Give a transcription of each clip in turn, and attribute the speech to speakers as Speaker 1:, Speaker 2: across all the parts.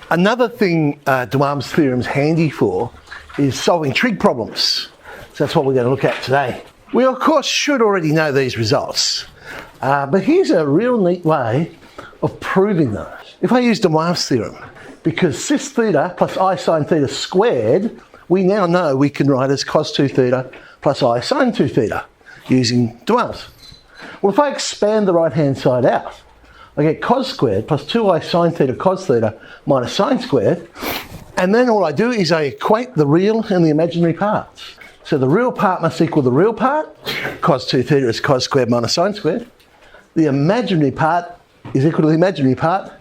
Speaker 1: Another thing Duham's theorem's handy for is solving trig problems. So that's what we're going to look at today. We of course should already know these results, but here's a real neat way of proving them. If I use Duham's theorem, because cis theta plus I sine theta squared, we now know we can write as cos 2 theta plus I sine 2 theta using Duham's. Well, if I expand the right hand side out, I get cos squared plus 2i sine theta cos theta minus sine squared, and then all I do is I equate the real and the imaginary parts. So the real part must equal the real part, cos 2 theta is cos squared minus sine squared. The imaginary part is equal to the imaginary part,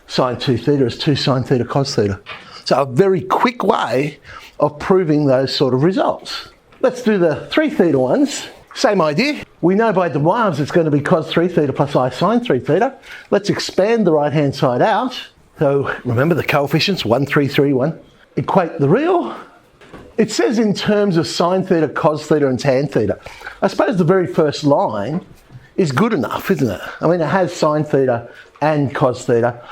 Speaker 1: sine 2 theta is 2 sine theta cos theta. So a very quick way of proving those sort of results. Let's do the 3 theta ones. Same idea. We know by Duham's it's going to be cos 3 theta plus I sine 3 theta. Let's expand the right hand side out. So remember the coefficients, 1, 3, 3, 1. Equate the real. It says in terms of sine theta, cos theta and tan theta. I suppose the very first line is good enough, isn't it? I mean, it has sine theta and cos theta.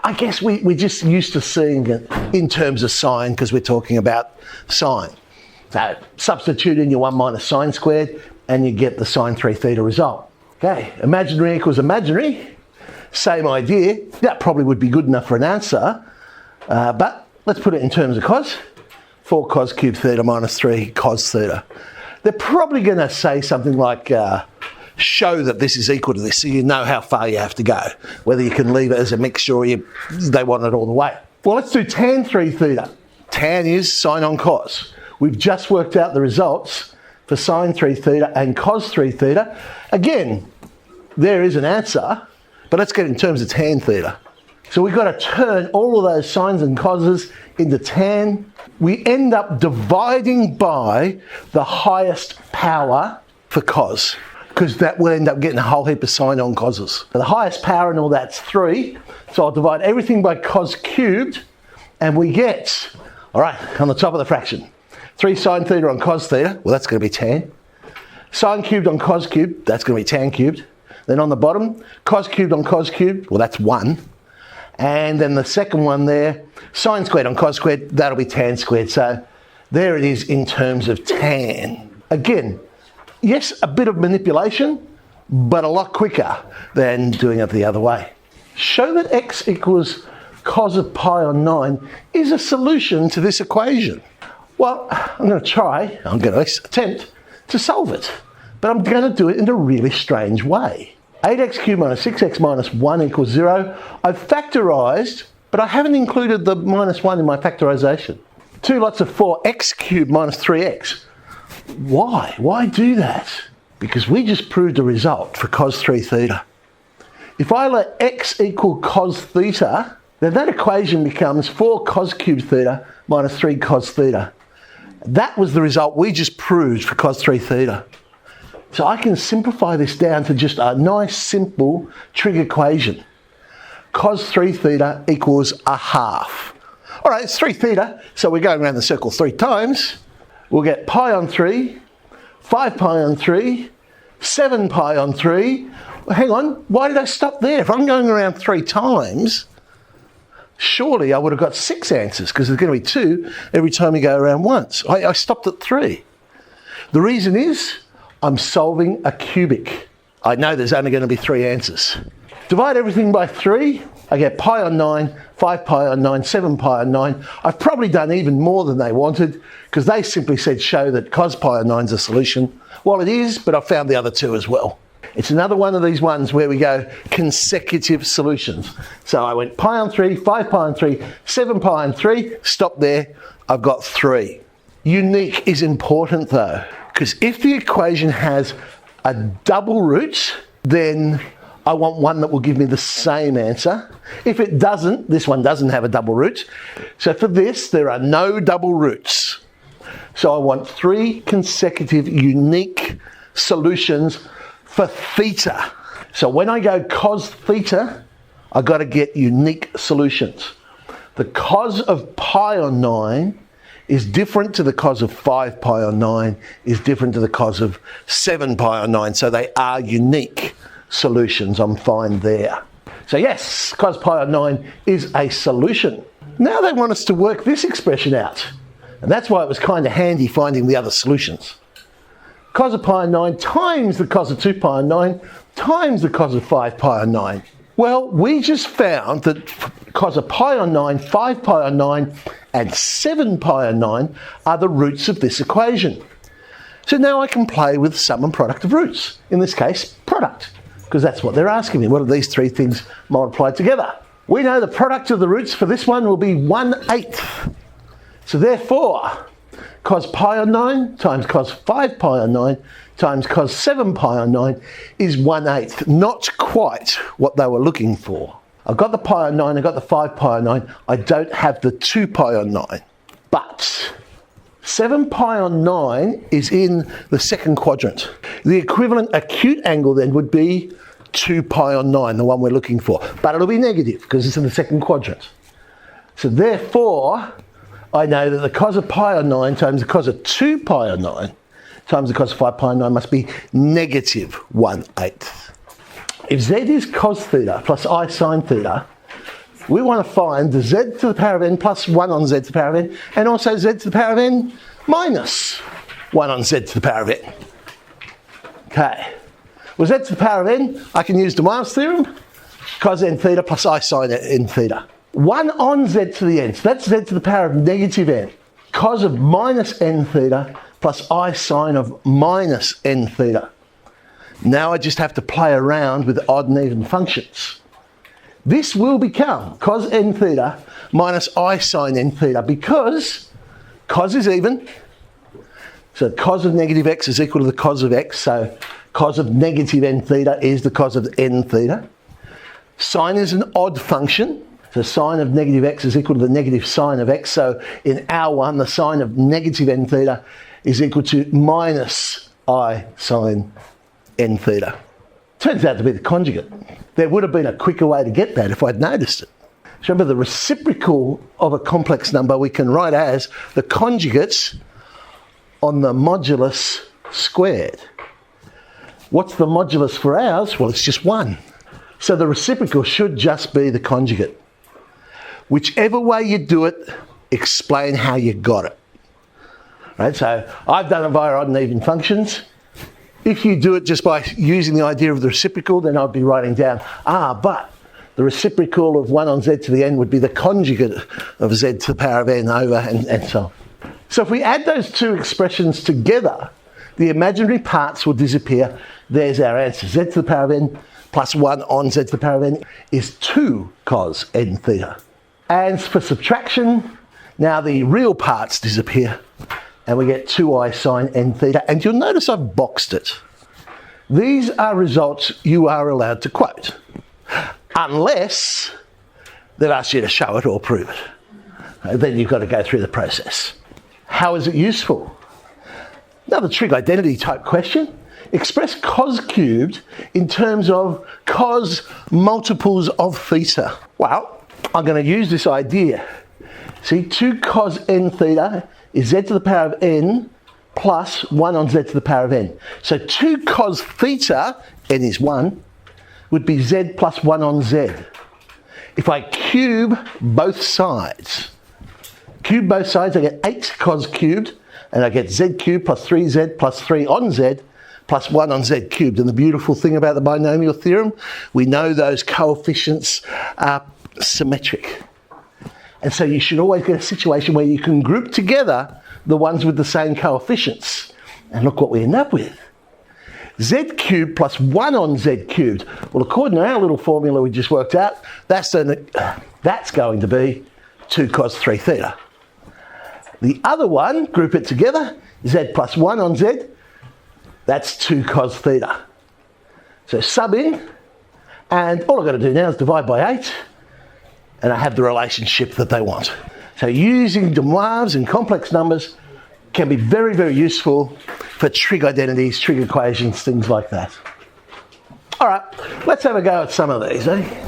Speaker 1: I guess we're just used to seeing it in terms of sine because we're talking about sine. So substitute in your 1 minus sine squared and you get the sine 3 theta result. Okay, imaginary equals imaginary. Same idea. That probably would be good enough for an answer. But let's put it in terms of cos. 4 cos cubed theta minus 3 cos theta. They're probably going to say something like, show that this is equal to this, so you know how far you have to go. Whether you can leave it as a mixture or they want it all the way. Well, let's do tan 3 theta. Tan is sine on cos. We've just worked out the results for sine 3 theta and cos 3 theta. Again, there is an answer, but let's get it in terms of tan theta. So we've got to turn all of those sines and coses into tan. We end up dividing by the highest power for cos, because that will end up getting a whole heap of sine on coses. So the highest power and all that's 3. So I'll divide everything by cos cubed, and we get, all right, on the top of the fraction, 3 sine theta on cos theta, well that's going to be tan. Sine cubed on cos cubed, that's going to be tan cubed. Then on the bottom, cos cubed on cos cubed, well that's 1. And then the second one there, sine squared on cos squared, that'll be tan squared. So there it is in terms of tan. Again, yes, a bit of manipulation, but a lot quicker than doing it the other way. Show that x equals cos of pi on 9 is a solution to this equation. Well, I'm going to attempt to solve it, but I'm going to do it in a really strange way. 8x cubed minus 6x minus 1 equals 0. I've factorised, but I haven't included the minus 1 in my factorisation. 2 lots of 4x cubed minus 3x. Why? Why do that? Because we just proved a result for cos 3 theta. If I let x equal cos theta, then that equation becomes 4 cos cubed theta minus 3 cos theta. That was the result we just proved for cos 3 theta. So I can simplify this down to just a nice simple trig equation. Cos 3 theta equals a half. All right, it's 3 theta, so we're going around the circle 3 times. We'll get pi on 3, 5 pi on 3, 7 pi on 3. Well, hang on, why did I stop there? If I'm going around 3 times, surely I would have got 6 answers because there's going to be 2 every time you go around once. I stopped at 3. The reason is I'm solving a cubic. I know there's only going to be 3 answers. Divide everything by 3. I get pi on 9, 5 pi on 9, 7 pi on 9. I've probably done even more than they wanted because they simply said show that cos pi on 9 is a solution. Well, it is, but I found the other 2 as well. It's another one of these ones where we go consecutive solutions. So I went pi on 3, 5 pi on 3, 7 pi on 3, stop there, I've got 3. Unique is important though, because if the equation has a double root, then I want one that will give me the same answer. If it doesn't, this one doesn't have a double root. So for this, there are no double roots. So I want 3 consecutive unique solutions for theta. So when I go cos theta, I've got to get unique solutions. The cos of pi on 9 is different to the cos of 5 pi on 9, is different to the cos of 7 pi on 9. So they are unique solutions. I'm fine there. So yes, cos pi on 9 is a solution. Now they want us to work this expression out. And that's why it was kind of handy finding the other solutions. Cos of pi on 9 times the cos of 2 pi on 9 times the cos of 5 pi on 9. Well, we just found that cos of pi on 9, 5 pi on 9, and 7 pi on 9 are the roots of this equation. So now I can play with sum and product of roots. In this case, product, because that's what they're asking me. What are these three things multiplied together? We know the product of the roots for this one will be 1/8. So therefore, cos pi on 9 times cos 5 pi on 9 times cos 7 pi on 9 is 1/8. Not quite what they were looking for. I've got the pi on 9, I've got the 5 pi on 9. I don't have the 2 pi on 9. But 7 pi on 9 is in the second quadrant. The equivalent acute angle then would be 2 pi on 9, the one we're looking for. But it'll be negative because it's in the second quadrant. So therefore, I know that the cos of pi on 9 times the cos of 2 pi on 9 times the cos of 5 pi on 9 must be negative 1/8. If z is cos theta plus I sine theta, we want to find the z to the power of n plus 1 on z to the power of n, and also z to the power of n minus 1 on z to the power of n. Okay. Well, z to the power of n, I can use Moivre's theorem, cos n theta plus I sine n theta. 1 on z to the n, so that's z to the power of negative n. Cos of minus n theta plus I sine of minus n theta. Now I just have to play around with odd and even functions. This will become cos n theta minus I sine n theta because cos is even. So cos of negative x is equal to the cos of x. So cos of negative n theta is the cos of n theta. Sine is an odd function. So sine of negative x is equal to the negative sine of x. So in our one, the sine of negative n theta is equal to minus I sine n theta. Turns out to be the conjugate. There would have been a quicker way to get that if I'd noticed it. So remember, the reciprocal of a complex number we can write as the conjugate on the modulus squared. What's the modulus for ours? Well, it's just 1. So the reciprocal should just be the conjugate. Whichever way you do it, explain how you got it. Right? So I've done it via odd and even functions. If you do it just by using the idea of the reciprocal, then I'd be writing down, but the reciprocal of 1 on z to the n would be the conjugate of z to the power of n over and so on. So if we add those two expressions together, the imaginary parts will disappear. There's our answer. Z to the power of n plus 1 on z to the power of n is 2 cos n theta. And for subtraction, now the real parts disappear and we get 2I sine n theta. And you'll notice I've boxed it. These are results you are allowed to quote, unless they've asked you to show it or prove it. Then you've got to go through the process. How is it useful? Another trig identity type question. Express cos cubed in terms of cos multiples of theta. Well, I'm going to use this idea. See, 2 cos n theta is z to the power of n plus 1 on z to the power of n. So 2 cos theta, n is 1, would be z plus 1 on z. If I cube both sides, I get 8 cos cubed, and I get z cubed plus 3z plus 3 on z plus 1 on z cubed. And the beautiful thing about the binomial theorem, we know those coefficients are symmetric. And so you should always get a situation where you can group together the ones with the same coefficients. And look what we end up with. Z cubed plus 1 on z cubed. Well, according to our little formula we just worked out, that's going to be 2 cos 3 theta. The other one, group it together, z plus 1 on z, that's 2 cos theta. So sub in, and all I've got to do now is divide by 8, and I have the relationship that they want. So using de Moivre's and complex numbers can be very, very useful for trig identities, trig equations, things like that. All right, let's have a go at some of these, eh?